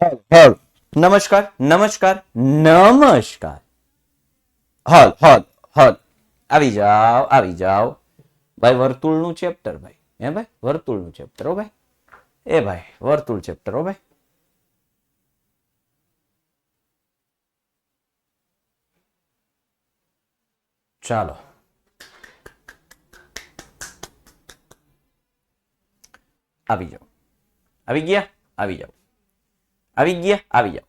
હલ હલ નમસ્કાર નમસ્કાર નમસ્કાર હલ હલ હલ આવી જાઓ ભાઈ વર્તુળનું ચેપ્ટર ભાઈ હે ભાઈ વર્તુળનું ચેપ્ટર હો ભાઈ એ ભાઈ વર્તુળ ચેપ્ટર હો ભાઈ ચાલો આવી જાઓ આવી ગયા આવી જાઓ આવી ગયા આવી જાઓ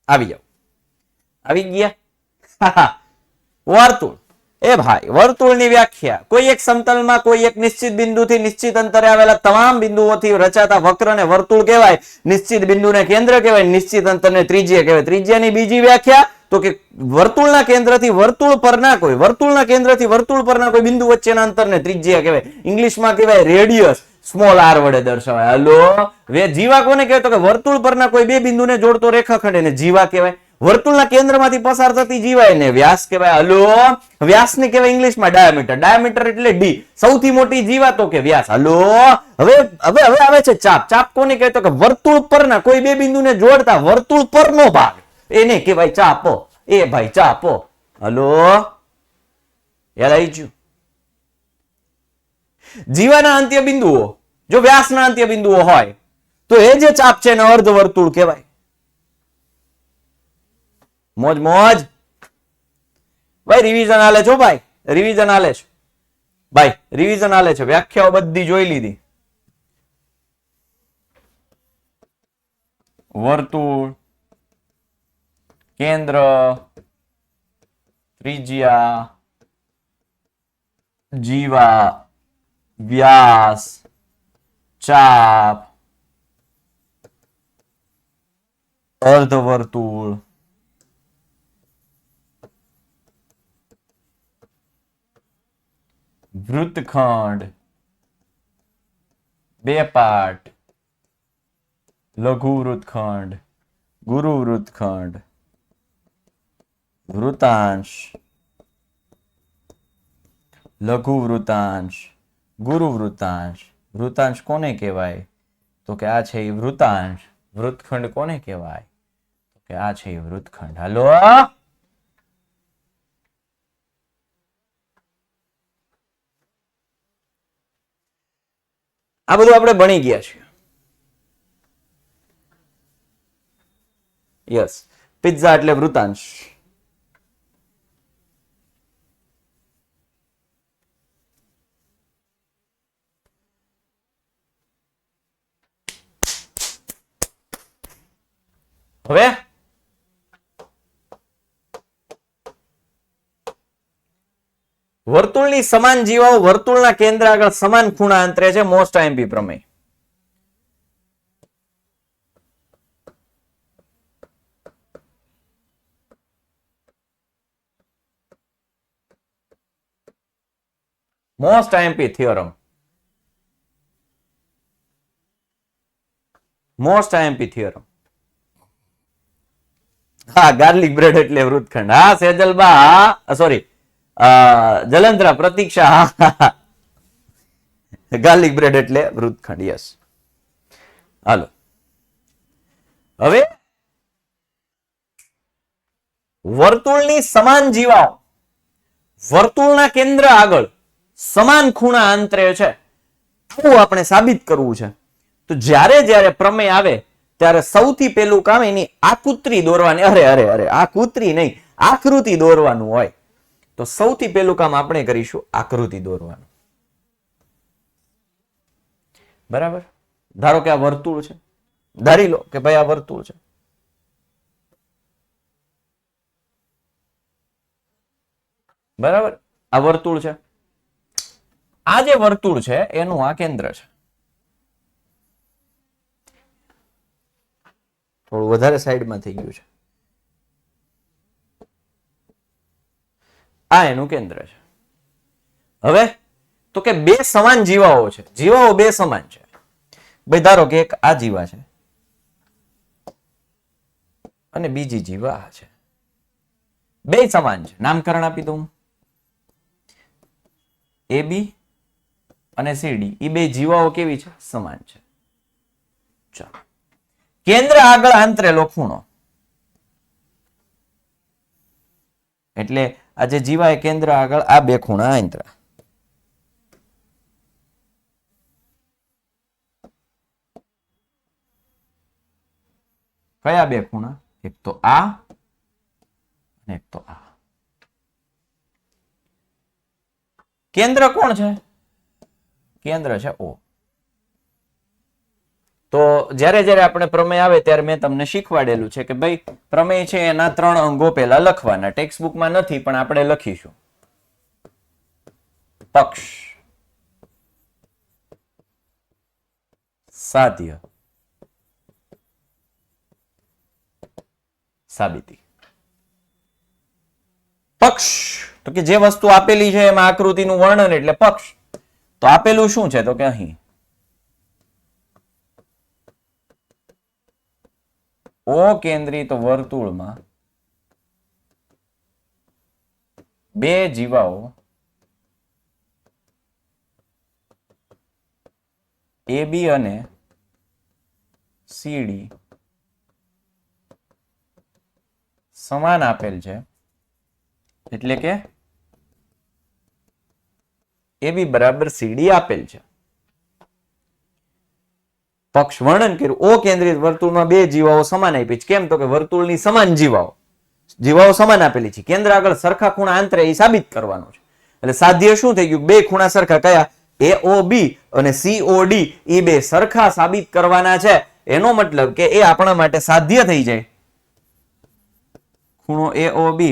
આવી જાઓ આવી ગયા વર્તુળ એ ભાઈ વર્તુળની વ્યાખ્યા કોઈ એક સમતલમાં કોઈ એક નિશ્ચિત બિંદુથી નિશ્ચિત અંતરે આવેલા તમામ બિંદુઓથી રચાતા વક્રને વર્તુળ કહેવાય. નિશ્ચિત બિંદુને કેન્દ્ર કહેવાય, નિશ્ચિત અંતરને ત્રિજ્યા કહેવાય. ત્રિજ્યાની બીજી વ્યાખ્યા તો કે વર્તુળના કેન્દ્રથી વર્તુળ પરના કોઈ બિંદુ વચ્ચેના અંતરને ત્રિજ્યા કહેવાય. ઇંગ્લિશમાં કહેવાય રેડિયસ, સ્મોલ આર વડે દર્શાવાય. હલો જીવા કોને કહેવાય તો કે વર્તુળ પરના કોઈ બે બિંદુને જોડતો રેખાખંડ એને જીવા કહેવાય. વર્તુળના કેન્દ્રમાંથી પસાર થતી જીવાય ને વ્યાસ કહેવાય. હલો વ્યાસને કહેવાય ઇંગ્લિશમાં ડાયામીટર. ડાયામીટર એટલે ડી. સૌથી મોટી જીવા તો કે વ્યાસ. હલો હવે હવે હવે આવે છે ચાપ. ચાપ કોને કહેવાય તો કે વર્તુળ પરના કોઈ બે બિંદુને જોડતા વર્તુળ પરનો ભાગ એને કહેવાય ચાપો. એ ભાઈ ચાપો. હલો યાદ આવી ગયું. જીવાના અંત્ય બિંદુઓ જો વ્યાસના અંત્ય બિંદુઓ હોય તો એ જે ચાપ છે એને અર્ધ વર્તુળ કહેવાય. મોજ મોજ ભાઈ રિવિઝન આલે છો ભાઈ રિવિઝન આલે છે ભાઈ રિવિઝન આલે છે. વ્યાખ્યાઓ બધી જોઈ લીધી. વર્તુળ, કેન્દ્ર, ત્રિજ્યા, જીવા, વ્યાસ, ચાપ, અર્ધવર્તુળ, વૃત્તખંડ, બે પાર્ટ, લઘુ વૃત્તખંડ, ગુરુ વૃત્તખંડ, વૃતાંશ, લઘુ વૃતાંશ, ગુરુ વૃતાંશ. વૃતાંશ કોને કહેવાય તો કે આ છે એ વૃતાંશ. વૃત્તખંડ કોને કહેવાય તો કે આ છે એ વૃત્તખંડ. હાલો આ બધું આપણે ભણી ગયા છીએ. યસ પિઝા એટલે વૃતાંશ. હવે વર્તુળની સમાન જીવાઓ વર્તુળના કેન્દ્ર આગળ સમાન ખૂણા અંતરે છે. મોસ્ટ આઈએમપી પ્રમેય. Most IMP theorem. Most IMP theorem. હા ગાર્લિક બ્રેડ એટલે વૃત્તખંડ. હા સેજલબા સોરી જલંધરા પ્રતીક્ષા ગાર્લિક બ્રેડ એટલે વૃત્તખંડ. યસ હાલો હવે વર્તુળની સમાન જીવાઓ વર્તુળના કેન્દ્ર આગળ સમાન ખૂણા અંતરે છે આવું આપણે સાબિત કરવું છે. તો જ્યારે જ્યારે પ્રમેય આવે ત્યારે સૌથી પહેલું કામ એની આકૃતિ દોરવાની. અરે અરે અરે આકૃતિ નહીં આકૃતિ દોરવાનું હોય તો સૌથી પહેલું કામ આપણે કરીશું આકૃતિ દોરવાનું. બરાબર. ધારો કે આ વર્તુળ છે. ધારી લો કે ભાઈ આ વર્તુળ છે. બરાબર આ વર્તુળ છે. આ જે વર્તુળ છે એનું આ કેન્દ્ર છે. થોડું વધારે સાઈડમાં થઈ ગયું છે. આ એનું કેન્દ્ર છે. હવે તો કે બે સમાન જીવાઓ છે. જીવાઓ બે સમાન છે. ભાઈ ધારો કે એક આ જીવા છે અને બીજી જીવા આ છે. બે સમાન છે. નામકરણ આપી દઉં. એ બી અને સીડી એ બે જીવાઓ કેવી છે સમાન છે. ચાલો કેન્દ્ર આગળ આંતરેલો ખૂણો. એટલે આ જે જીવા એ કેન્દ્ર આગળ આ બે ખૂણા આંતરા. કયા બે ખૂણા? એક તો આ અને એક તો આ. કેન્દ્ર કોણ છે? કેન્દ્ર છે O. તો જ્યારે જ્યારે આપણે પ્રમેય આવે ત્યારે મેં તમને શીખવાડેલું છે કે ભાઈ પ્રમેય છે એના 3 અંગો પહેલા લખવાના. ટેક્સ્ટ બુકમાં નથી પણ આપણે લખીશું. પક્ષ, સાધ્ય, સાબિતી. પક્ષ તો કે જે વસ્તુ આપેલી છે એમાં આકૃતિનું વર્ણન એટલે પક્ષ. તો આપેલું શું છે? તો કે અહીં O કેન્દ્રિત વર્તુળમાં બે જીવાઓ AB અને CD સમાન આપેલ છે. એટલે કે AB બરાબર CD આપેલ છે. પક્ષ વર્ણન કર્યું. O કેન્દ્રિત વર્તુળમાં બે જીવાઓ સમાન આપી છે. કેમ? તો કે વર્તુળની સમાન જીવાઓ સમાન આપેલી છે. કેન્દ્ર આગળ સરખા ખૂણા આંતરે એ સાબિત કરવાનું છે. એટલે સાધ્ય શું થઈ ગયું? બે ખૂણા સરખા. કયા? AOB અને COD એ બે સરખા સાબિત કરવાના છે. એનો મતલબ કે એ આપણા માટે સાધ્ય થઈ જાય. ખૂણો AOB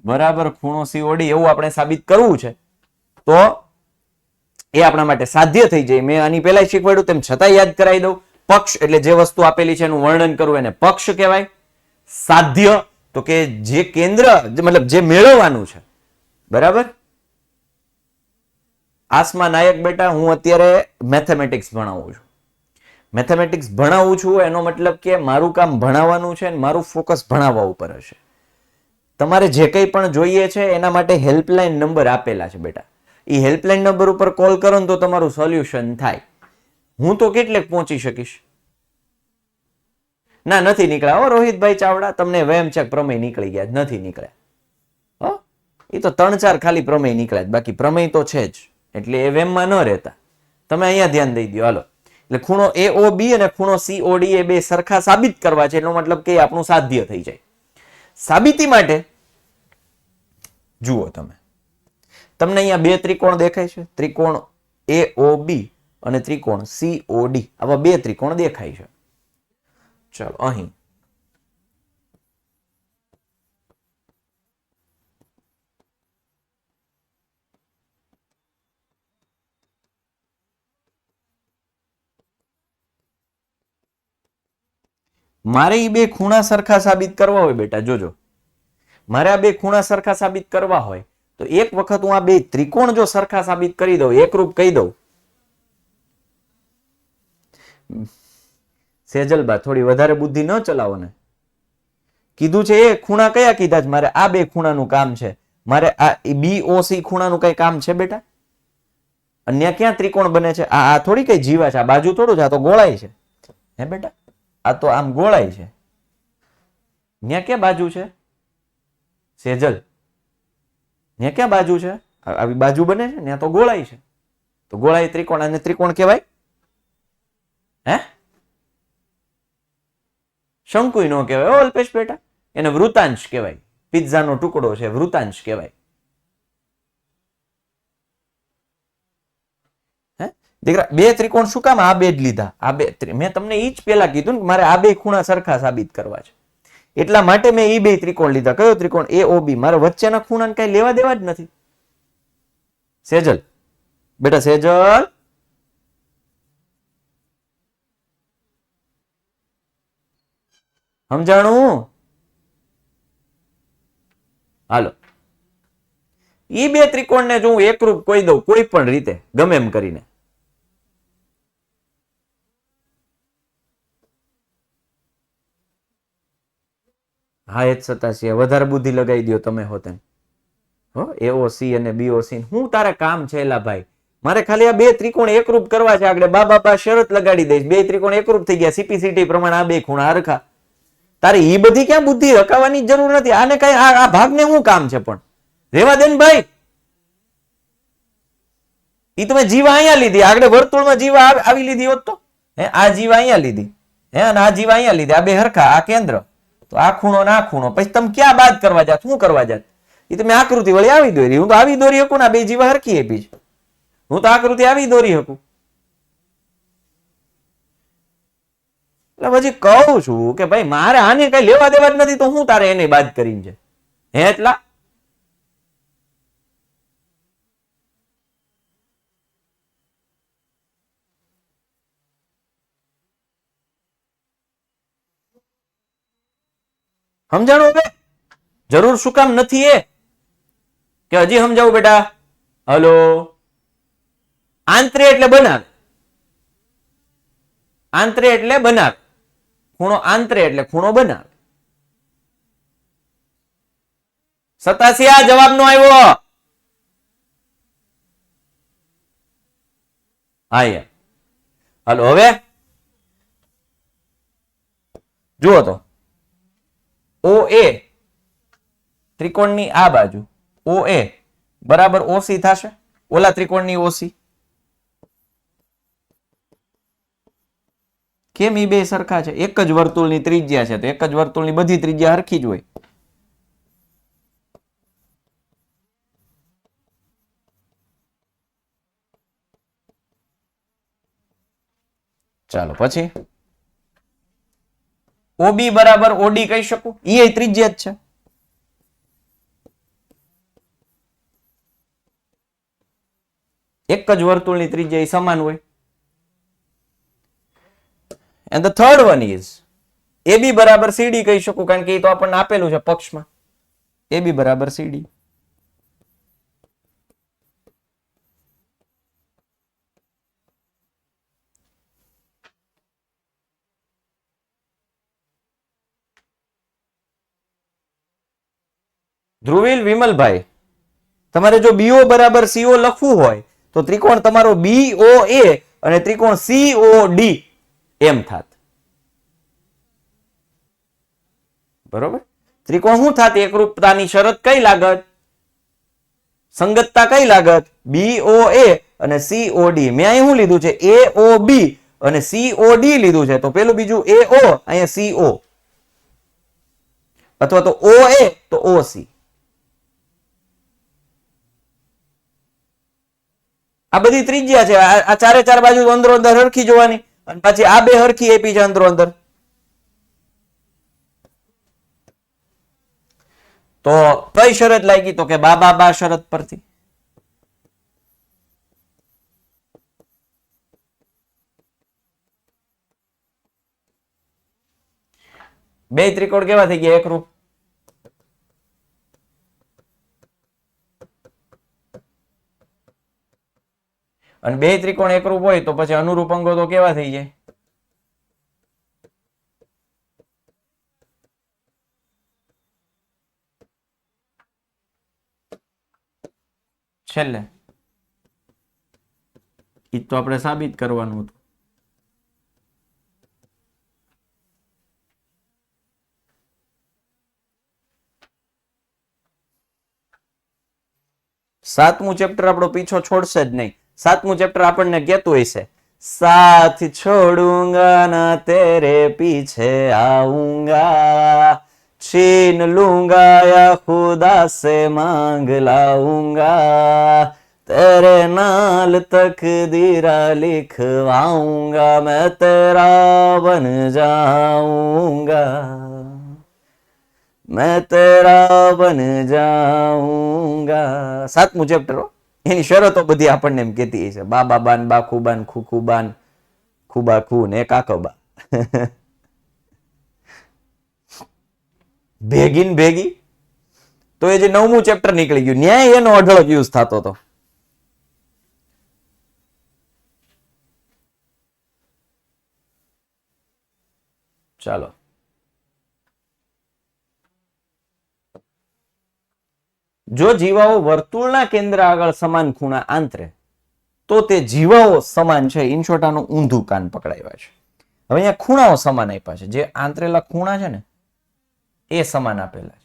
બરાબર ખૂણો COD એવું આપણે સાબિત કરવું છે. તો એ આપણા માટે સાધ્ય થઈ જાય. મેં આની પહેલા શીખવાડ્યું તેમ છતાં યાદ કરાવી દઉં. પક્ષ એટલે જે વસ્તુ આપેલી છે એનું વર્ણન કરવું એને પક્ષ કહેવાય. સાધ્ય તો કે જે કેન્દ્ર મતલબ જે મેળવવાનું છે. બરાબર. આસમા નાયક બેટા હું અત્યારે મેથેમેટિક્સ ભણાવું છું. મેથેમેટિક્સ ભણાવું છું એનો મતલબ કે મારું કામ ભણાવવાનું છે અને મારું ફોકસ ભણાવવા ઉપર હશે. તમારે જે કંઈ પણ જોઈએ છે એના માટે હેલ્પલાઇન નંબર આપેલા છે બેટા. એ હેલ્પલાઇન નંબર ઉપર કોલ કરો ને તો તમારું સોલ્યુશન થાય. હું તો કેટલેક પહોંચી શકીશ? ના, નથી નીકળ્યા હો રોહિતભાઈ ચાવડા. તમને વેમ ચેક પ્રમેય નીકળી ગયા? નથી નીકળ્યા. એ તો 3-4 ખાલી પ્રમેય નીકળ્યા, બાકી પ્રમેય તો છે જ. એટલે એ વેમમાં ન રહેતા. તમે અહીંયા ધ્યાન દઈ દો. હાલો, એટલે ખૂણો AOB અને ખૂણો COD એ બે સરખા સાબિત કરવા છે. એનો મતલબ કે આપણું સાધ્ય થઈ જાય. સાબિતી માટે જુઓ તમને અહીંયા બે ત્રિકોણ દેખાય છે. ત્રિકોણ AOB અને ત્રિકોણ COD. આવા બે ત્રિકોણ દેખાય છે. ચાલો અહીં મારે એ બે ખૂણા સરખા સાબિત કરવા હોય બેટા, જોજો, મારે આ બે ખૂણા સરખા સાબિત કરવા હોય તો એક વખત હું આ બે ત્રિકોણ જો સરખા સાબિત કરી દઉં, એકરૂપ કહી દઉં. સેજલબા થોડી વધારે બુદ્ધિ ન ચલાવો ને. કીધું છે એ ખૂણા કયા કીધા છે? મારે આ બે ખૂણાનું કામ છે. મારે આ BOC ખૂણાનું કઈ કામ છે બેટા? અન્ય ક્યાં ત્રિકોણ બને છે? આ થોડી કઈ જીવા છે, આ બાજુ થોડું છે, આ તો ગોળાઈ છે. હે બેટા, આ તો આમ ગોળાઈ છે. ન્યા ક્યાં બાજુ છે સેજલ? ન્યા ક્યાં બાજુ છે? આવી બાજુ બને છે, ત્યાં તો ગોળાઈ છે. તો ગોળાઈ ત્રિકોણ, અને ત્રિકોણ કહેવાય? હે, શંકુ નો કહેવાય અલ્પેશ બેટા, એને વૃતાંશ કહેવાય. પિઝાનો ટુકડો છે, વૃતાંશ કહેવાય. હે દીકરા, બે ત્રિકોણ શું કામ આ બે જ લીધા? આ બે મેં તમને ઈ જ પેલા કીધું ને, મારે આ બે ખૂણા સરખા સાબિત કરવા છે, એટલા માટે મેં એ બે ત્રિકોણ લીધા. કયો ત્રિકોણ? AOB. મારે વચ્ચેના ખૂણાને કઈ લેવા દેવા જ નથી. સેજલ બેટા, સેજલ, સમજાણું? હાલો, એ બે ત્રિકોણને જો હું એકરૂપ કહી દઉં કોઈ પણ રીતે, ગમે એમ કરીને, હા એ જ 87. વધારે બુદ્ધિ લગાવી દો તમે હોત. હો AOC અને BOC હું તારે કામ છે એલા ભાઈ? મારે ખાલી આ બે ત્રિકોણ એકરૂપ કરવા છે. આગળ બા શરત લગાડી દઈશ, બે ત્રિકોણ એકરૂપ થઈ ગયા, સીપીસીટી પ્રમાણે આ બે ખૂણા હરખા. તારે એ બધી ક્યાં બુદ્ધિ હકાવવાની જરૂર નથી. આને કઈ આ ભાગને શું કામ છે? પણ રેવા દે ને ભાઈ. એ તમે જીવા અહીંયા લીધી, આગળ વર્તુળમાં જીવા આવી લીધી હોત તો આ જીવા અહીંયા લીધી, અને આ જીવા અહીંયા લીધી, આ બે હરખા, આ કેન્દ્ર, તો આ ખૂણો ને આ ખૂણો, પછી તમે ક્યાં બાદ કરવા જાત, શું કરવા જાત? એ તમે આકૃતિ વળી આવી દોરી. હું તો આવી દોરી શકું ને, બે જીવા હરખી આપી છે, હું તો આકૃતિ આવી દોરી શકું. એટલે પછી કહું છું કે ભાઈ મારે આને કઈ લેવા દેવા જ નથી, તો હું તારે એને બાદ કરીને છે હે? એટલા સમજાણું? હવે જરૂર શું કામ નથી એ કે હજી સમજાવું બેટા? હલો, આંતરે એટલે બનાવે, આંતરે એટલે બનાવે, ખૂણો આંતરે એટલે ખૂણો બનાવે. 87 આ જવાબ નો આવ્યો. હા, હાલો હવે જુઓ તો ઓ એ ત્રિકોણની આ બાજુ ઓ એ બરાબર ઓસી થશે ઓલા ત્રિકોણની ઓસી. કેમ? એ બે સરખા છે, એક જ વર્તુળની ત્રિજ્યા છે, તો એક જ વર્તુળની બધી ત્રિજ્યા હરખી જ હોય. ચાલો પછી ઓબી બરાબર ઓડી કહી શકું, એ ત્રિજ્યા જ છે. એક જ વર્તુળની ત્રિજ્યા સમાન હોય. And the third one is AB બરાબર CD કહી શકું, કારણ કે એ તો આપણને આપેલું છે પક્ષમાં. AB બરાબર CD. ધ્રુવીલ વિમલભાઈ, તમારે જો BO બરાબર CO લખવું હોય તો ત્રિકોણ તમારો BOA અને ત્રિકોણ COD એમ થાત. બરોબર? ત્રિકોણ શું થાત? એકરૂપતાની શરત કઈ લાગત? સંગતતા કઈ લાગત? BOA અને COD. મેં અહીં શું લીધું છે? AOB અને COD લીધું છે, તો પેલું બીજું AO, અહીંયા CO, અથવા તો OA તો OC. આ બધી ત્રિજ્યા છે. આ ચારે ચાર બાજુ અંદરો અંદર હરખી જોવાની, અને પછી આ બે હરખી આપી છે અંદરો અંદર. તો કઈ શરત લાગી? તો કે બા શરત પરથી. બે ત્રિકોણ કેવા થઈ ગયા? એકરૂપ. અને બે ત્રિકોણ એકરૂપ હોય તો પછી અનુરૂપ અંગો તો કેવા થઈ જાય? છેલ્લે એ તો આપણે સાબિત કરવાનું હતું. સાતમું ચેપ્ટર આપણો પીછો છોડશે જ નહીં. સાતમું ચેપ્ટર આપણને કહેતું હોય છે, સાથ છોડુંગા ના તેરે પીછે આઉંગા, छीन लूंगा या खुदा से मांग लाऊंगा, तेरे नाल तकदीरा लिखवाऊंगा, मैं तेरा बन जाऊंगा, मैं तेरा बन जाऊंगा. સાતમું ચેપ્ટર, એની શરતો બધી આપણને એમ કહેતી છે, બાબા બાન, બાખુબાન, ખુખુબાન, ખુબા ખુ ને કાકોબા. ભેગી ને ભેગી. તો એ જે નવમું ચેપ્ટર નીકળી ગયું, ન્યાય એનો અઢળક યુઝ થતો હતો. ચાલો જો જીવાઓ વર્તુળના કેન્દ્ર આગળ સમાન ખૂણા આંતરે તો તે જીવાઓ સમાન છે. ઇન શોર્ટ આનું ઊંધું કાન પકડાવ્યા છે. હવે અહીંયા ખૂણાઓ સમાન આપ્યા છે. જે આંતરેલા ખૂણા છે ને એ સમાન આપેલા છે.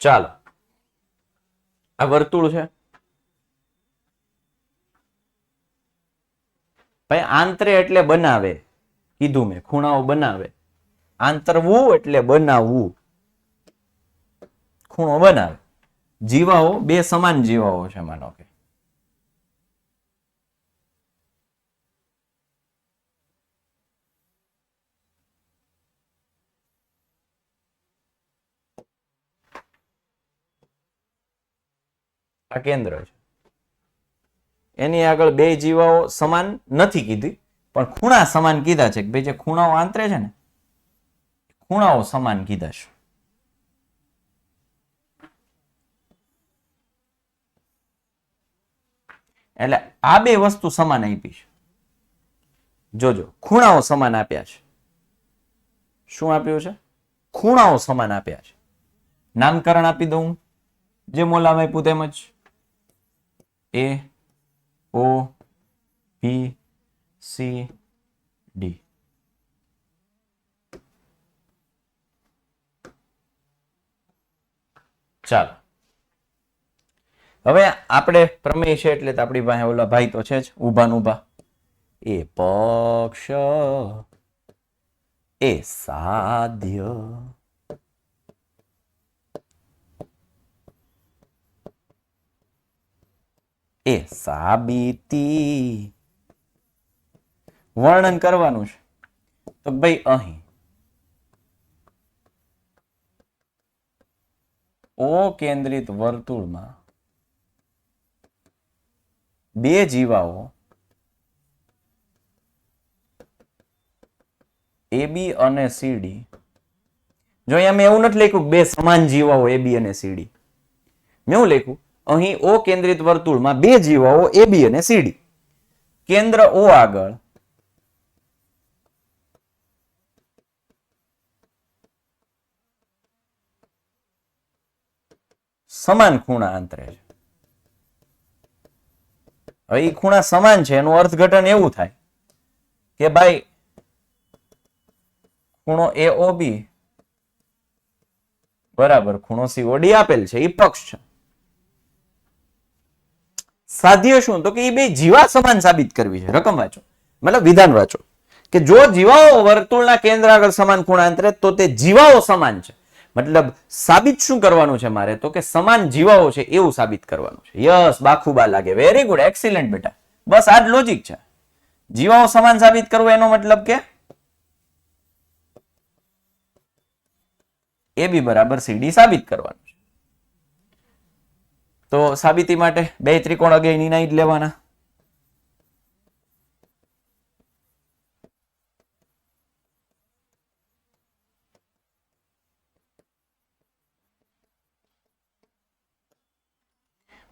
ચાલો, આ વર્તુળ છે ભાઈ. આંતરે એટલે બનાવે, કીધું મેં, ખૂણાઓ બનાવે. આંતરવું એટલે બનાવવું, ખૂણો બનાવે. જીવાઓ બે સમાન જીવાઓ છે, માનો કે આ કેન્દ્ર છે. એની આગળ બે જીવાઓ સમાન નથી કીધી, પણ ખૂણા સમાન કીધા છે. ભાઈ જે ખૂણાઓ આંતરે છે ને, ખૂણાઓ સમાન કીધા છે. એટલે આ બે વસ્તુ સમાન આપી છે. જોજો, ખૂણાઓ સમાન આપ્યા છે. શું આપ્યું છે? ખૂણાઓ સમાન આપ્યા છે. નામકરણ આપી દઉં જે મોલામાં આપ્યું તેમજ. A O B C D. ચાલો, હવે આપણે પ્રમેય છે એટલે આપણી પાસે ઓલા ભાઈ તો છે જ ઊભા ને ઊભા. એ પક્ષ એ સાધ્ય એ સાબિતી. વર્ણન કરવાનું છે તો ભાઈ અહીં ઓ કેન્દ્રિત વર્તુળમાં બે જીવાઓ AB અને CD. જો અહીંયા મેં એવું નથી લખ્યું બે સમાન જીવાઓ AB અને CD. મેં એવું લખ્યું અહીં ઓ કેન્દ્રિત વર્તુળમાં બે જીવાઓ AB અને CD. કેન્દ્ર O આગળ સમાન ખૂણા આંતરે છે. હવે એ ખૂણા સમાન છે એનું અર્થઘટન એવું થાય કે ભાઈ ખૂણો AOB બરાબર ખૂણો COD આપેલ છે, એ પક્ષ છે. સાધ્ય શું? તો કે એ બે જીવા સમાન સાબિત કરવી છે. રકમ વાંચો, મતલબ વિધાન વાંચો કે જો જીવાઓ વર્તુળના કેન્દ્ર આગળ સમાન ખૂણા અંતરે તો તે જીવાઓ સમાન છે. મતલબ સાબિત શું કરવાનું છે મારે? તો કે સમાન જીવાઓ છે એવું સાબિત કરવાનું છે. યસ, બાખુબા લાગે. વેરી ગુડ, એક્સિલન્ટ બેટા. બસ આ જ લોજિક છે. જીવાઓ સમાન સાબિત કરવું એનો મતલબ કે AB બરાબર CD સાબિત કરવાનું છે. તો સાબિતી માટે બે ત્રિકોણ અગેયની જ લેવાના.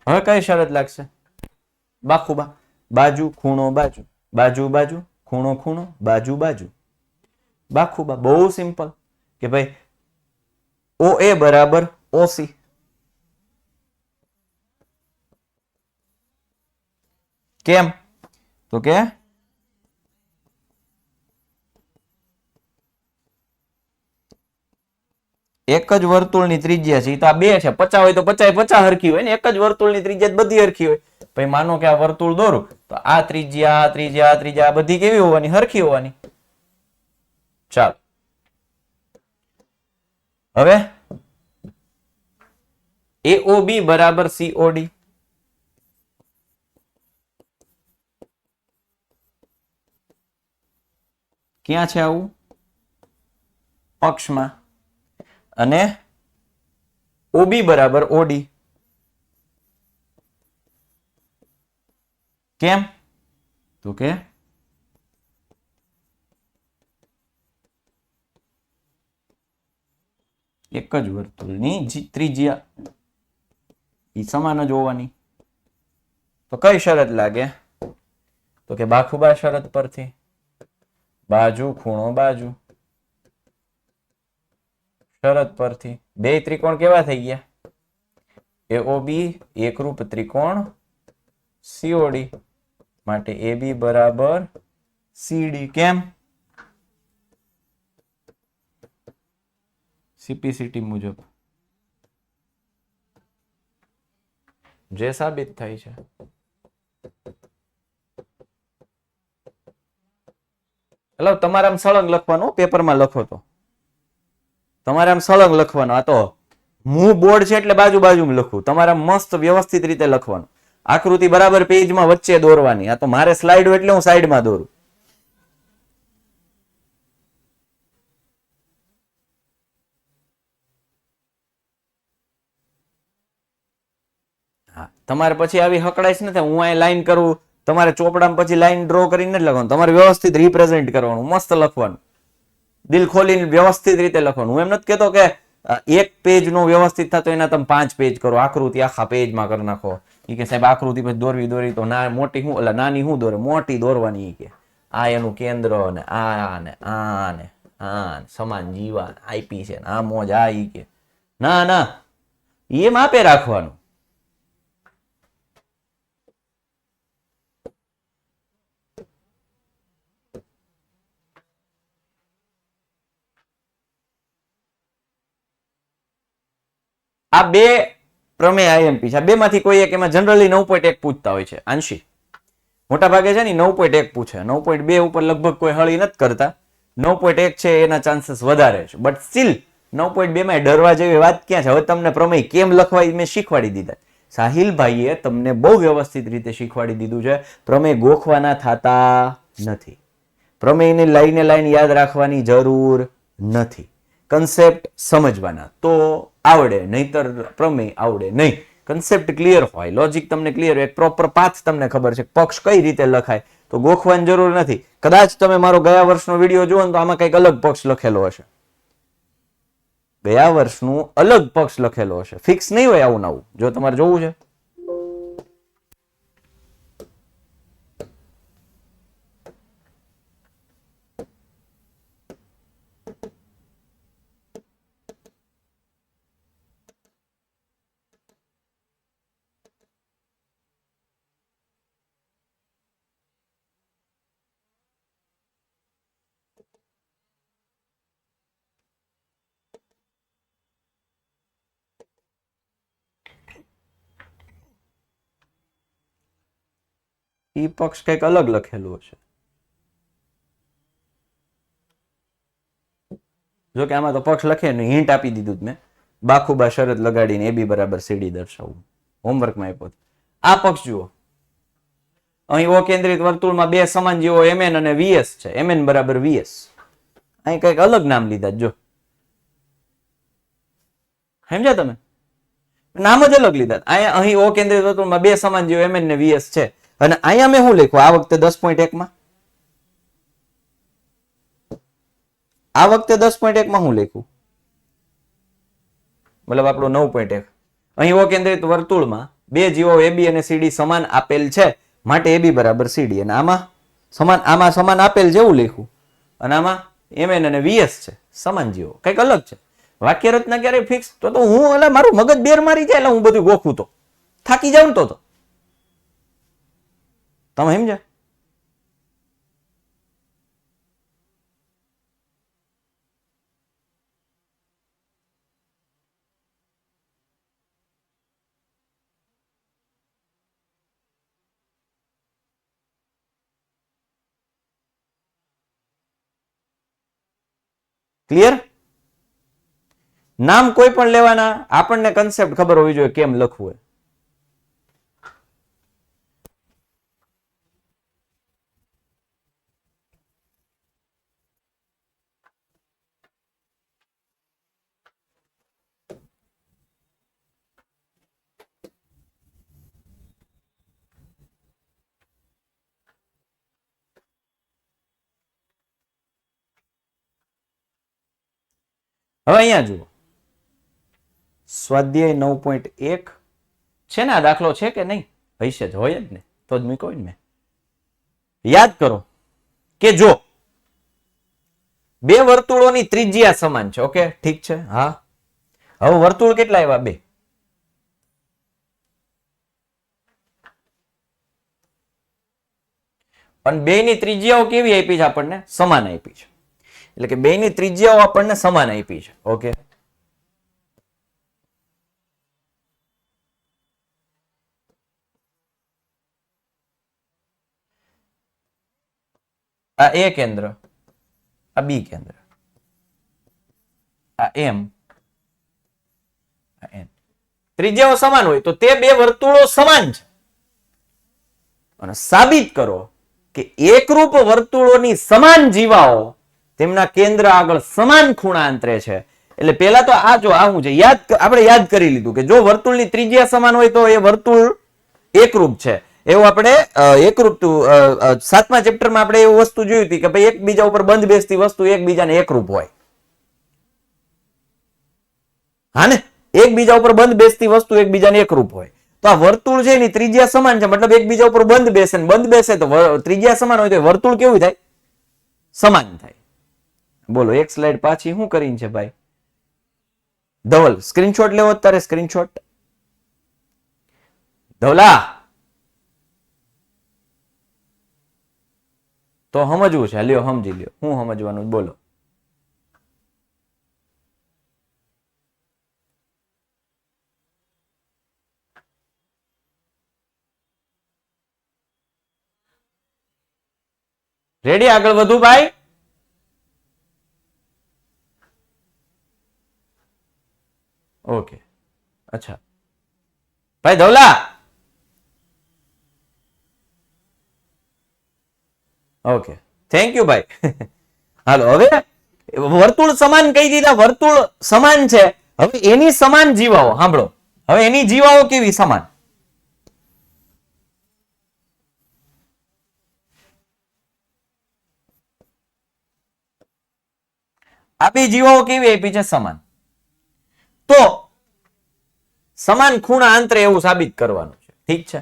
હવે કઈ શરત લાગશે? બાખુબા, બાજુ ખૂણો બાજુ, બાજુ બાજુ ખૂણો ખૂણો, બાજુ બાજુ. બાખુબા બહુ સિમ્પલ કે ભાઈ OA બરાબર OC. કેમ? તો કે એક જ વર્તુળની ત્રિજ્યા છે. તો આ બે છે, 50 હોય તો 50 50 હરખી હોય ને. એક જ વર્તુળની ત્રિજ્યા બધી હરખી હોય. ભાઈ માનો કે આ વર્તુળ દોરું તો આ ત્રિજ્યા, આ ત્રિજ્યા, આ ત્રિજ્યા આ બધી કેવી હોવાની? હરખી હોવાની. ચાલો, હવે AOB બરાબર COD. ક્યાં છે આવું? પક્ષમાં. અને OB બરાબર OD. કેમ? તો કે એક જ વર્તુળની ત્રિજ્યા એ સમાન જ હોવાની. તો કઈ શરત લાગે? તો કે બાખુબા શરત પરથી બાજુ ખૂણો બાજુ શરત પરથી બે ત્રિકોણ કેવા થઈ ગયા? એઓબી એકરૂપ ત્રિકોણ સીઓડી માટે એબી બરાબર સીડી. કેમ? સીપીસીટી મુજબ જે સાબિત થાય છે. એટલે તમારે આમ સળંગ લખવાનું, પેપરમાં લખો તો તમારે આમ સળંગ લખવાનું. આ તો હું બોર્ડ છે એટલે બાજુ બાજુમાં લખું. તમારે મસ્ત વ્યવસ્થિત રીતે લખવાનું. આકૃતિ બરાબર પેજમાં વચ્ચે દોરવાની. આ તો મારે સ્લાઇડ હોય એટલે હું સાઈડમાં દોરું. હા, તમારે પછી આવી હકડાઈશ નથી. હું અહીં લાઈન કરું, તમારે ચોપડામાં પછી લાઈન ડ્રો કરીને જ લખવાનું. તમારે વ્યવસ્થિત રિપ્રેઝેન્ટ કરવાનું, મસ્ત લખવાનું, દિલ ખોલીને વ્યવસ્થિત રીતે લખવાનું. હું એમ નથી કહેતો કે એક પેજ નો વ્યવસ્થિત થતો એના તમે 5 પેજ કરો, આકૃતિ આખા પેજમાં કરી નાખો. એ કે સાહેબ આકૃતિ પછી દોરવી તો ના મોટી હું એટલે નાની હું દોરે, મોટી દોરવાની. કે આ એનું કેન્દ્ર ને આ ને આ ને આ સમાન જીવા આઈપી છે આ મોજ આ ઈ કે ના ના એમ આપે રાખવાનું. આ બે પ્રમેય આઈએમપી છે. આ બે માંથી કોઈ એક એમાં જનરલી 9.1 પૂછતા હોય છે. આંશી મોટા ભાગે છે ને 9.1 પૂછે. 9.2 ઉપર લગભગ કોઈ હળી નથી કરતા. 9.1 છે એના ચાન્સીસ વધારે છે. બટ સ્ટીલ 9.2 માં ડરવા જેવી વાત ક્યાં છે? હવે તમને પ્રમેય કેમ લખવા મેં શીખવાડી દીધા. સાહિલભાઈએ તમને બહુ વ્યવસ્થિત રીતે શીખવાડી દીધું છે. પ્રમેય ગોખવાના થતા નથી. પ્રમેયને લાઈને લાઈન યાદ રાખવાની જરૂર નથી. કન્સેપ્ટ સમજવાના તો આવડે, નહીતર પ્રમેય આવડે નહીં. કન્સેપ્ટ ક્લિયર હોય, લોજિક તમને ક્લિયર હોય, પ્રોપર પાથ તમને ખબર છે, પક્ષ કઈ રીતે લખાય, તો ગોખવાની જરૂર નથી. કદાચ તમે મારો ગયા વર્ષનો વિડીયો જુઓ ને તો આમાં કંઈક અલગ પક્ષ લખેલો હશે. ગયા વર્ષનું અલગ પક્ષ લખેલો હશે. ફિક્સ નહીં હોય આવું નવું. જો તમારે જોવું છે એ પક્ષ કંઈક અલગ લખેલું હશે. જો કે આમાં તો પક્ષ લખે ને હિન્ટ આપી દીધું મેં. બાખુબા શરત લગાડીને એબી બરાબર સીડી દર્શાવવું હોમવર્કમાં આપ્યો. આ પક્ષ જુઓ, અહીં ઓ કેન્દ્રિત વર્તુળમાં બે સમાન જીવો mn અને vs છે. mn બરાબર vs. અહીં કંઈક અલગ નામ લીધા. જો સમજ્યા તમે? નામ જ અલગ લીધા. અહીં ઓ કેન્દ્રિત વર્તુળમાં બે સમાન જીવો mn ને vs છે. અને અહીંયા મેં શું લખ્યું આ વખતે 10.1 માં? આ વખતે 10.1 માં શું લખ્યું? મતલબ આપણું 9.1. અહીં ઓ કેન્દ્રિત વર્તુળમાં બે જીવો AB અને CD સમાન આપેલ છે માટે AB બરાબર CD. અને આમાં સમાન આપેલ જેવું લખ્યું. અને આમાં mn અને vs છે, સમાન જીવો. કંઈક અલગ છે. વાક્ય રચના ક્યારે ફિક્સ? તો હું એટલે મારું મગજ બેર મારી જાય એટલે હું બધું ગોખું તો થાકી જાઉં તો તમે સમજ્યા? ક્લિયર? નામ કોઈ પણ લેવાના, આપણને કન્સેપ્ટ ખબર હોવી જોઈએ કેમ લખવું. હવે અહીંયા જુઓ, સ્વાધ્યાય 9.1 છે ને, આ દાખલો છે કે નહીં? હશે જ, હોય જ ને, તો જ મૂક્યો ને મેં. યાદ કરો કે જો બે વર્તુળોની ત્રિજ્યા સમાન છે, ઓકે ઠીક છે, હા. હવે વર્તુળ કેટલા આવ્યા? બે. પણ બે ની ત્રિજ્યાઓ કેવી આપી છે આપણને? સમાન આપી છે. એટલે કે બે ની ત્રિજ્યાઓ આપણને સમાન આપી છે, ઓકે. આ એ કેન્દ્ર, આ બી કેન્દ્ર, આ એમ, આ એન. ત્રિજ્યાઓ સમાન હોય તો તે બે વર્તુળો સમાન છે. અને સાબિત કરો કે એકરૂપ વર્તુળોની સમાન જીવાઓ તેમના કેન્દ્ર આગળ સમાન ખૂણા અંતરે છે. એટલે પહેલા તો આ જો આ શું છે, આપણે યાદ કરી લીધું કે જો વર્તુળની ત્રિજ્યા સમાન હોય તો એ વર્તુળ એકરૂપ છે. એવું આપણે એકરૂપ 7મા ચેપ્ટરમાં આપણે એવું વસ્તુ જોઈ હતી કે ભાઈ એકબીજા ઉપર બંધ બેસતી વસ્તુ એકબીજાને એકરૂપ હોય. હા ને, એકબીજા ઉપર બંધ બેસતી વસ્તુ એકબીજાને એકરૂપ હોય. તો આ વર્તુળ છે એની ત્રિજ્યા સમાન છે, મતલબ એકબીજા ઉપર બંધ બેસે ને બંધ બેસે તો ત્રિજ્યા સમાન હોય તો વર્તુળ કેવું થાય? સમાન થાય. બોલો, એક સ્લાઇડ પાછી શું કરીને છે ભાઈ? ધવલ, સ્ક્રીનશોટ લેવો તારે? સ્ક્રીનશોટ ધવલા તો સમજવું છે, લ્યો સમજી લ્યો. હું સમજવાનું બોલો. રેડી, આગળ વધુ ભાઈ? ઓકે, અચ્છા ભાઈ ધવલા, ઓકે થેન્ક યુ ભાઈ. હાલો, હવે વર્તુળ સમાન કહી દીધા, વર્તુળ સમાન છે. હવે એની સમાન જીવાઓ સાંભળો. હવે એની જીવાઓ કેવી? સમાન. આ બે જીવાઓ કેવી આપી છે? સમાન. તો સમાન ખૂણા અંતરે એવું સાબિત કરવાનું છે, ઠીક છે.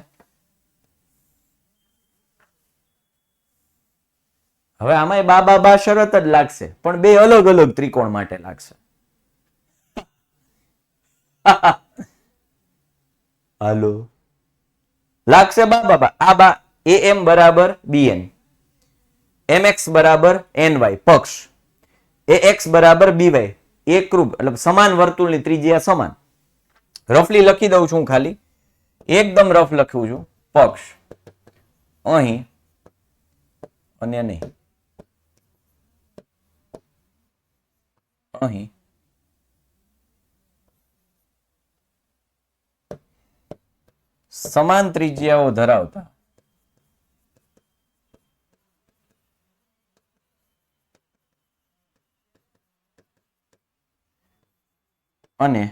હવે આમાં બા શરત જ લાગશે, પણ બે અલગ અલગ ત્રિકોણ માટે લાગશે. હાલો, લાગશે બા. આ બા એમ બરાબર બીએન, mx બરાબર ny પક્ષ, ax બરાબર by એકરૂપ, એટલે સમાન વર્તુળની ત્રિજ્યા સમાન. રફલી લખી દઉં છું ખાલી, એકદમ રફ લખું છું. પક્ષ અહીં અને નહીં, અહીં સમાન ત્રિજ્યાઓ ધરાવતા અને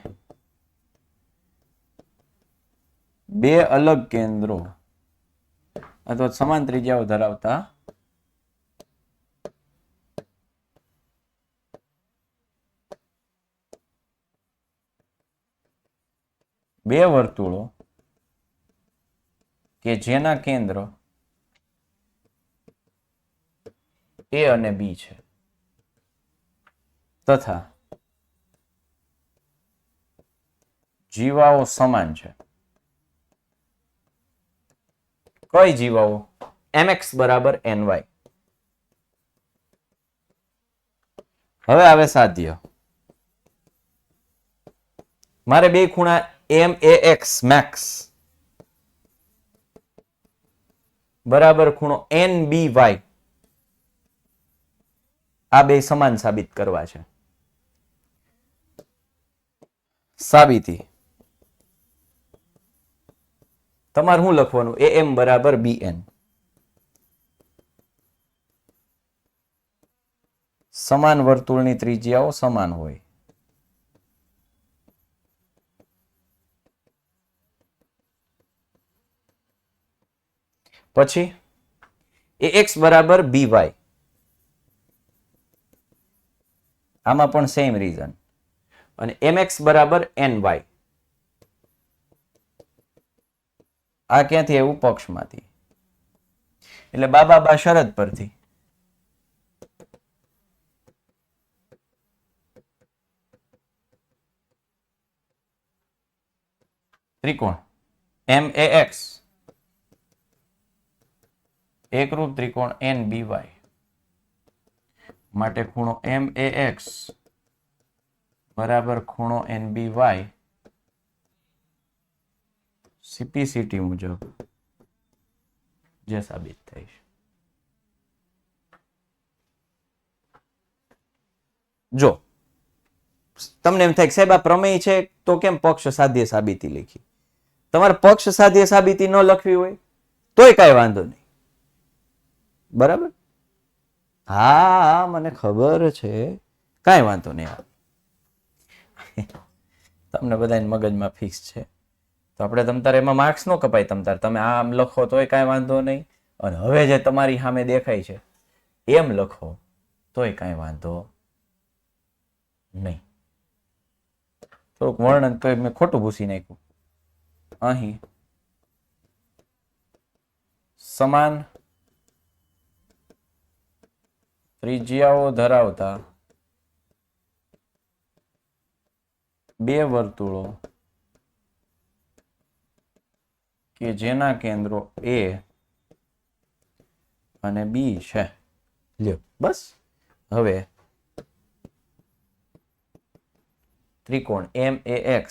બે અલગ કેન્દ્રો અથવા સમાન ત્રિજ્યાઓ ધરાવતા બે વર્તુળો કે જેના કેન્દ્ર એ અને બી છે તથા જીવાઓ સમાન છે. કઈ જીવાઓ? mx બરાબર ny. હવે આવે સાધ્ય. મારે બે ખૂણા max max બરાબર ખૂણો nby આ બે સમાન સાબિત કરવા છે. સાબિતી તમારે શું લખવાનું? am બરાબર bn. સમાન વર્તુળની ત્રિજ્યાઓ સમાન હોય. પછી ax બરાબર by. આમાં પણ સેમ રીઝન. અને mx બરાબર ny. આ ક્યાંથી આવ્યું? પક્ષમાંથી. એટલે બા શરત પરથી ત્રિકોણ MAX એકરૂપ ત્રિકોણ NBY માટે ખૂણો MAX બરાબર ખૂણો NBY CPCT મુજબ જે સાબિત થાય છે. જો તમને એમ થાય કે સાહેબ આ પ્રમેય છે તો કેમ પક્ષ સાધ્ય સાબિતી લખી? તમારે પક્ષ સાધ્ય સાબિતી ન લખવી હોય તોય કાંઈ વાંધો નહીં, બરાબર? હા મને ખબર છે, કાંઈ વાંધો નહીં. તમને બધાને મગજમાં ફિક્સ છે તો આપણે તમતારે એમાં માર્ક્સ ન કપાય. તમતારે તમે આમ લખો તોય કાંઈ વાંધો નહીં, અને હવે જે તમારી સામે દેખાય છે એમ લખો તોય કાંઈ વાંધો નહીં. થોડુંક વર્ણન તો મેં ખોટું ભૂસી નાખ્યું. અહીં સમાન ત્રિજ્યાઓ ધરાવતા બે વર્તુળો કે જેના કેન્દ્રો A અને B છે. લ્યો બસ. હવે ત્રિકોણ MAX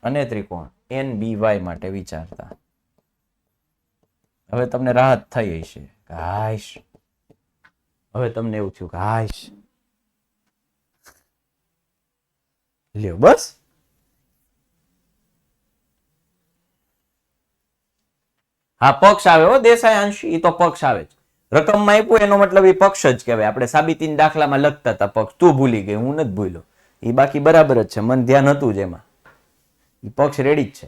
અને ત્રિકોણ NBY માટે વિચારતા. હવે તમને રાહત થઈ હશે. હાશ, હવે તમને એવું થયું કે હાશ, લ્યો બસ. હા પક્ષ આવે હો દેસાઈ અંશ, એ તો પક્ષ આવે જ. રકમમાં આપ્યું એનો મતલબ એ પક્ષ જ કહેવાય. આપણે સાબિતીના દાખલામાં લખતા હતા પક્ષ. તું ભૂલી ગઈ, હું નથી ભૂલ્યો. એ બાકી બરાબર જ છે, મન ધ્યાન હતું જ એમાં. એ પક્ષ રેડી જ છે.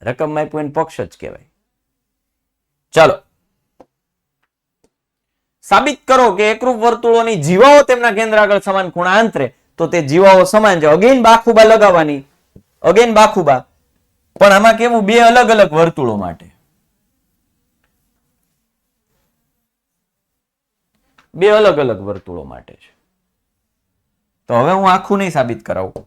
રકમમાં આપ્યું એને પક્ષ જ કહેવાય. ચાલો સાબિત કરો કે એકરૂપ વર્તુળોની જીવાઓ તેમના કેન્દ્ર આગળ સમાન ખૂણા અંતરે, તો તે જીવાઓ સમાન છે. અગેન બાખુબા લગાવવાની, અગેન બાખુબા. પણ આમાં કેવું? બે અલગ અલગ વર્તુળો માટે. બે અલગ અલગ વર્તુળો માટે છે. તો હવે હું આખું નહીં સાબિત કરાવું.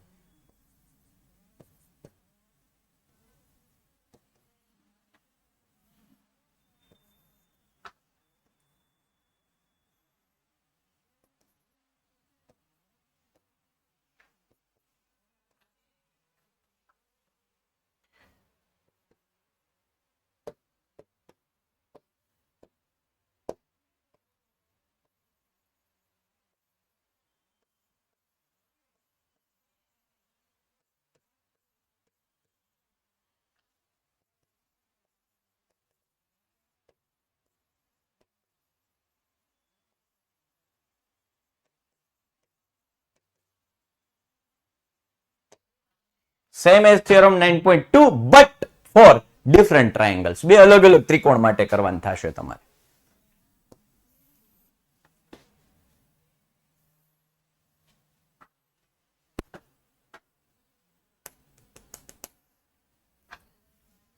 Same as theorem 9.2 but for different triangles. બે અલગ અલગ ત્રિકોણ માટે કરવાનું થશે તમારે.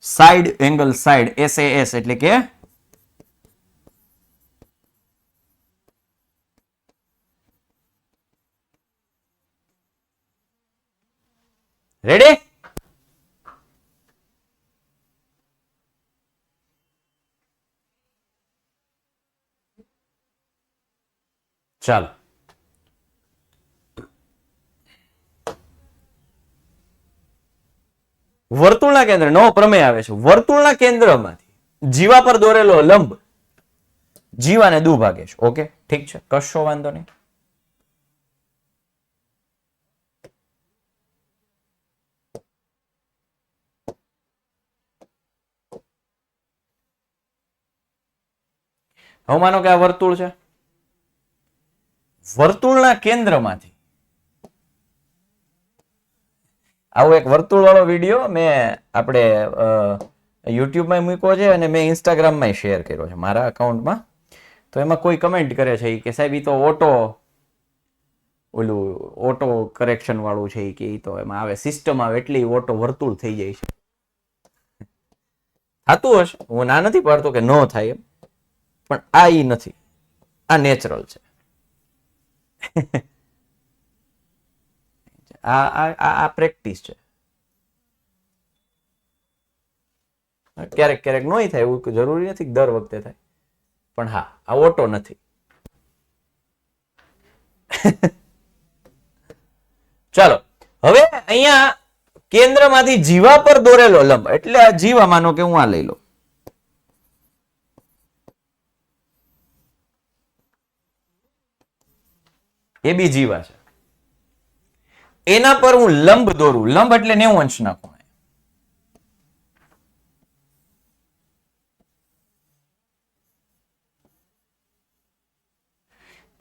સાઇડ એંગલ સાઇડ SAS એટલે કે રેડી? ચાલો વર્તુળના કેન્દ્ર નવો પ્રમેય આવે છે. વર્તુળના કેન્દ્રમાંથી જીવા પર દોરેલો લંબ જીવાને દુભાગે છે. ઓકે ઠીક છે, કશો વાંધો નહીં. હવે માનો કે આ વર્તુળ છે. વર્તુળના કેન્દ્રમાંથી આવો એક વર્તુળ વાળો વિડીયો મેં આપણે યુટ્યુબમાં મૂક્યો છે અને મેં ઇન્સ્ટાગ્રામમાં શેર કર્યો છે મારા અકાઉન્ટમાં. તો એમાં કોઈ કમેન્ટ કરે છે કે સાહેબ ઈ તો ઓટો કરેક્શન વાળું છે કે ઈ તો એમાં આવે સિસ્ટમ આવે એટલે ઓટો વર્તુળ થઈ જાય છે. થતું હશે, હું ના નથી પાડતો કે ન થાય એમ, પણ આ ઈ નથી, આ નેચરલ છે. આ પ્રેક્ટિસ છે. ક્યારેક ક્યારેક નોય થાય એવું જરૂરી નથી દર વખતે થાય, પણ હા આ ઓટો નથી. ચાલો હવે અહીંયા કેન્દ્રમાંથી જીવા પર દોરેલો લંબ, એટલે આ જીવા માનો કે હું આ લઈ લો, એ બી જીવા છે, એના પર હું લંબ દોરું, લંબ એટલે 90 અંશના ખૂણે.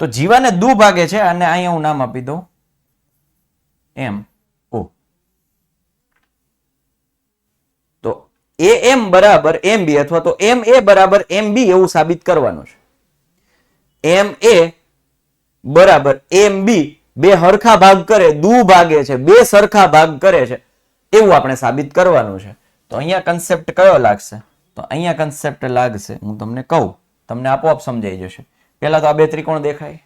તો જીવાને દુ ભાગે છે અને અહીંયા હું નામ આપી દઉં એમ ઓ. તો AM બરાબર MB અથવા તો MA બરાબર MB એવું સાબિત કરવાનું છે. MA બરાબર MB બે હરખા ભાગ કરે, દુ ભાગે છે, બે સરખા ભાગ કરે છે, એવું આપણે સાબિત કરવાનું છે. તો અહીંયા કન્સેપ્ટ કયો લાગશે? તો અહીંયા કન્સેપ્ટ લાગશે, હું તમને કહું, તમને આપોઆપ સમજાઈ જશે. પેલા તો આ બે ત્રિકોણ દેખાય,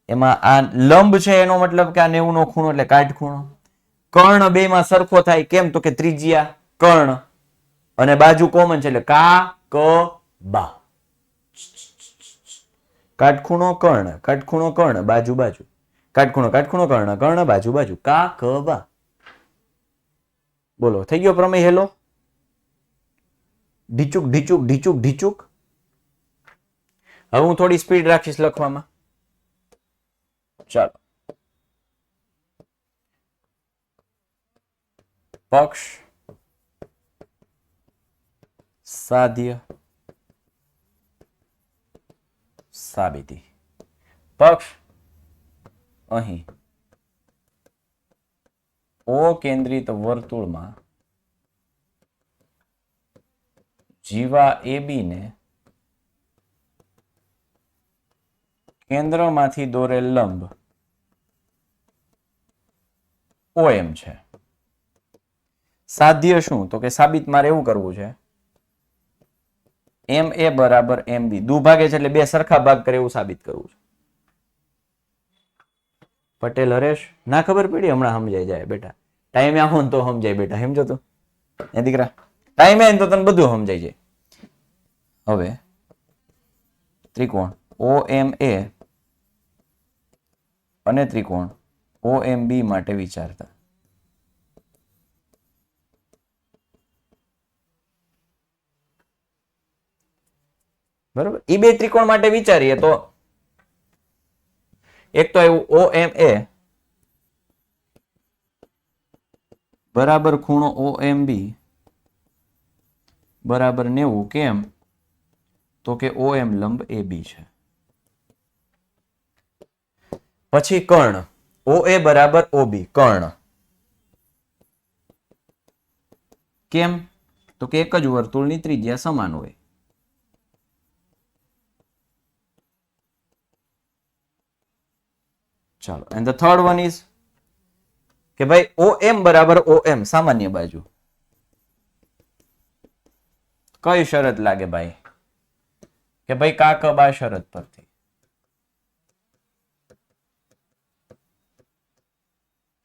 એમાં આ લંબ છે એનો મતલબ કે આ 90 નો ખૂણો એટલે કાટખૂણો. કર્ણ બે માં સરખો થાય, કેમ? તો કે ત્રિજ્યા કર્ણ અને બાજુ કોમન છે એટલે કા ક બા. કાટખૂણો કર્ણ, કાટખૂણો કર્ણ, બાજુ બાજુ, કાટખૂણો કાટખૂણો કર્ણ, કર્ણ બાજુ બાજુ, કા ક બા. બોલો થઈ ગયો પ્રમેય હેલો? ઢીચુક ઢીચુક ઢીચુક ઢીચુક. હવે હું થોડી સ્પીડ રાખીશ લખવામાં. ચાલો, પક્ષ સાધ્ય સાબિતી. પક્ષ અહીં ઓ કેન્દ્રિત વર્તુળમાં જીવા AB ને કેન્દ્રમાંથી દોરેલ લંબ OM છે. સાધ્ય શું? તો કે સાબિત મારે એવું કરવું છે, MA બરાબર MB દુ ભાગે છે એટલે બે સરખા ભાગ કરે એવું સાબિત કરવું છે. પટેલ હરેશ, ના ખબર પડી? હમણાં સમજાઈ જાય બેટા, ટાઈમે આવો ને તો સમજાય બેટા, સમજો તું એ દીકરા, ટાઈમે આવીને તો તને બધું સમજાઈ જાય. હવે ત્રિકોણ OMA અને ત્રિકોણ OMB માટે વિચારતા. બરોબર, એ બે ત્રિકોણ માટે વિચારીએ તો એક તો આવ્યું OMA બરાબર ખૂણો OMB બરાબર 90. કેમ? તો કે OM લંબ AB છે. પછી કર્ણ OA બરાબર OB કર્ણ. કેમ? તો કે એક જ વર્તુળની ત્રિજ્યા સમાન હોય. ચાલો, and the third one is કે ભાઈ OM બરાબર OM સામાન્ય બાજુ. કઈ શરત લાગે ભાઈ? કે ભાઈ કા ક બા શરત પરથી.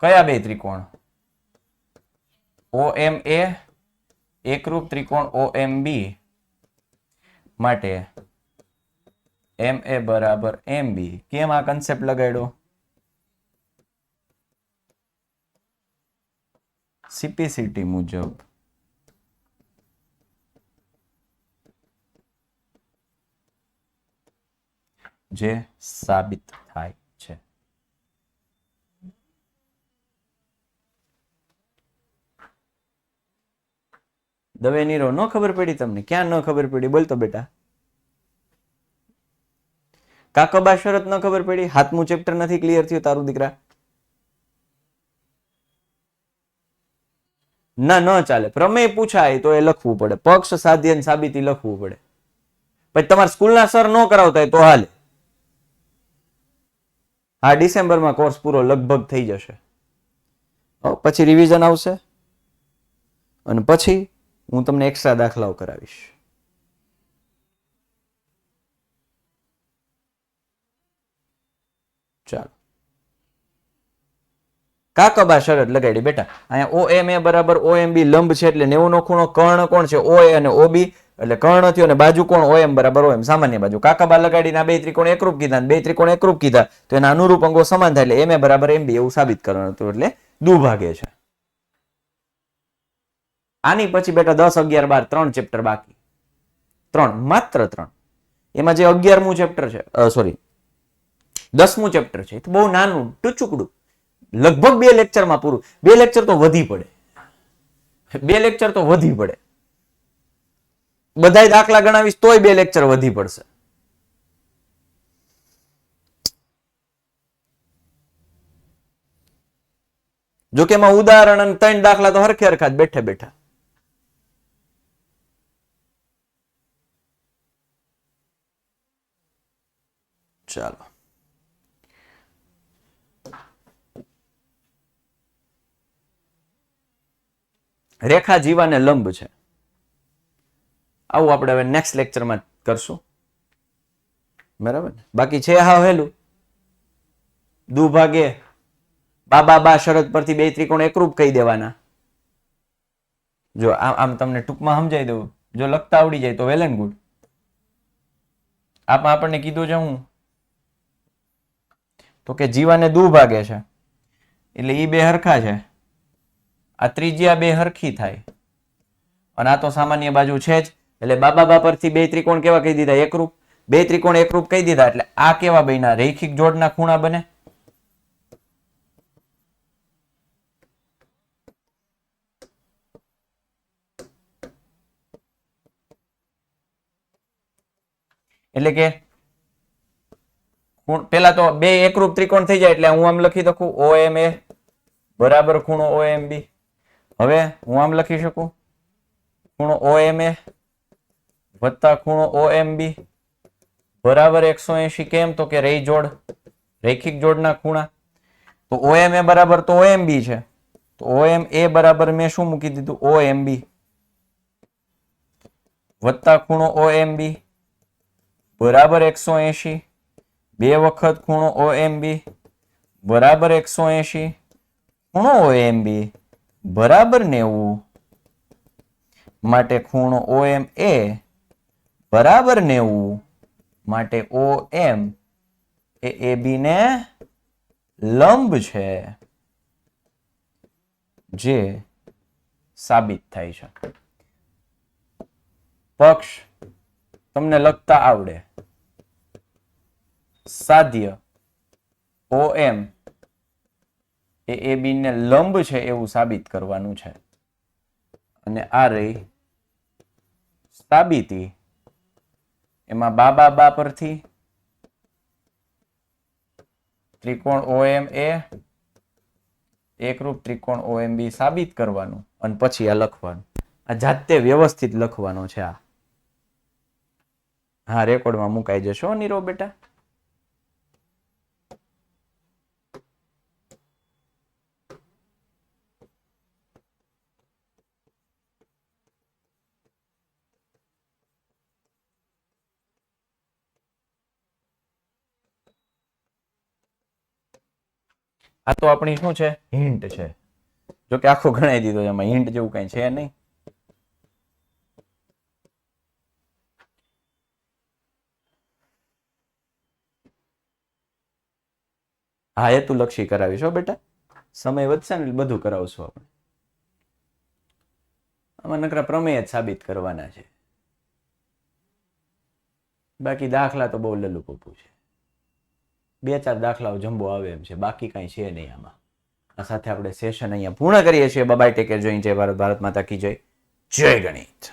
કયા બે ત્રિકોણ? OMA એકરૂપ ત્રિકોણ OMB માટે MA બરાબર MB. કેમ આ કન્સેપ્ટ લગાડ્યો? CPCT મુજબ જે સાબિત થાય છે. દવે નીરો, ન ખબર પડી તમને? ક્યાં ન ખબર પડી? બોલતો બેટા. કાકબા શરત ન ખબર પડી? હાથમું ચેપ્ટર નથી ક્લિયર થયું તારું દીકરા? ના, ન ચાલે. પ્રમેય પૂછાય તો એ લખવું પડે, પક્ષ સાધ્ય સાબિતી લખવું પડે, પછી તમારા સ્કૂલના સર ન કરાવતા હોય તો હાલે. આ ડિસેમ્બરમાં કોર્સ પૂરો લગભગ થઈ જશે. પછી રિવિઝન આવશે અને પછી હું તમને એક્સ્ટ્રા દાખલાઓ કરાવીશ. ચાલો, કાકબા શરત લગાડી બેટા. અહીંયા OMA બરાબર OMB લંબ છે એટલે 90 નો ખૂણો કર્ણ કોણ છે? OA અને OB એટલે કર્ણ થયો અને બાજુ કોણ? OM બરાબર OM સામાન્ય બાજુ. કાકબા લગાડીને આ બે ત્રિકોણ એકરૂપ કીધા, બે ત્રિકોણ એકરૂપ કીધા તો એના અનુરૂપ અંગો સમાન થાય એટલે MA બરાબર MB એવું સાબિત કરવાનું હતું એટલે દુભાગે છે. આની પછી બેટા 10, 11, 12 3 ચેપ્ટર બાકી. 3, માત્ર 3. એમાં જે 11મું ચેપ્ટર છે, સોરી 10મું ચેપ્ટર છે, એ બહુ નાનું ટૂચુકડું, લગભગ 2 લેક્ચરમાં પૂરું. 2 લેક્ચર તો વધી પડે, 2 લેક્ચર તો વધી પડે. બધાય દાખલા ગણાવીશ તોય 2 લેક્ચર વધી પડશે. જોકે એમાં ઉદાહરણ અને 3 દાખલા તો હરખે હરખા જ બેઠે બેઠા. ચાલો, રેખા જીવાને લંબ છે. આવું આપણે હવે નેક્સ્ટ લેક્ચરમાં કરશું, બરાબર ને? બાકી છે હા હેલું દુભાગે બા શરત પરથી બે ત્રિકોણ એકરૂપ કહી દેવાના. જો આમ તમને ટૂંકમાં સમજાઈ દઉં, જો લખતા આવડી જાય તો વેલ એન્ડ ગુડ. આમાં આપણને કીધું છે હું તો કે જીવાને દુભાગે છે એટલે ઈ બે હરખા છે, આ ત્રિજ્યા બે હરખી થાય અને આ તો સામાન્ય બાજુ છે જ એટલે બા પરથી બે ત્રિકોણ કેવા કહી દીધા? એકરૂપ. બે ત્રિકોણ એકરૂપ કહી દીધા એટલે આ કેવા બન્યા? રૈખિક જોડના ખૂણા બને. એટલે કે પેલા તો બે એકરૂપ ત્રિકોણ થઈ જાય એટલે હું આમ લખી શકું OMA બરાબર ખૂણો OMB. હવે હું આમ લખી શકું ખૂણો OMA વત્તા ખૂણો OMB બરાબર 180. કેમ? તો કે રહી જોડ, રૈખિક જોડના ખૂણા. તો OMA બરાબર તો OMB છે, તો OMA બરાબર મેં શું મૂકી દીધું? OMB વત્તા ખૂણો OMB બરાબર 180. બે વખત ખૂણો OMB બરાબર 180 ખૂણો OMB બરાબર 90 માટે ખૂણો OMA બરાબર 90 માટે OM એ AB ને લંબ છે, જે સાબિત થાય છે. પક્ષ તમને લખતા આવડે, સાધ્ય OM એ AB ને લંબ છે એવું સાબિત કરવાનું છે. અને આ રહી સાબિતી. એમાં બા પરથી ત્રિકોણ OMA એકરૂપ ત્રિકોણ OMB સાબિત કરવાનું અને પછી આ લખવાનું. આ જાતે વ્યવસ્થિત લખવાનો છે. આ હા રેકોર્ડમાં મુકાઈ જશો નીરો બેટા. આ તો આપણી શું છે? હિન્ટ છે. જો કે આખો ગણાઈ દીધો છે, એમાં હિન્ટ જેવું કઈ છે નહીં. હા એ તું લક્ષી કરાવીશ હો બેટા, સમય વધશે ને બધું કરાવશું આપણે. આમાં નકરા પ્રમેય જ સાબિત કરવાના છે, બાકી દાખલા તો બહુ લલ્લુ પપ્પુ છે. 2-4 દાખલાઓ જમ્બો આવે એમ છે, બાકી કઈ છે નહીં આમાં. આ સાથે આપણે સેશન અહીંયા પૂર્ણ કરીએ છીએ. Bye take care. જય ભારત, ભારત માતા કી જય. જય ગણિત.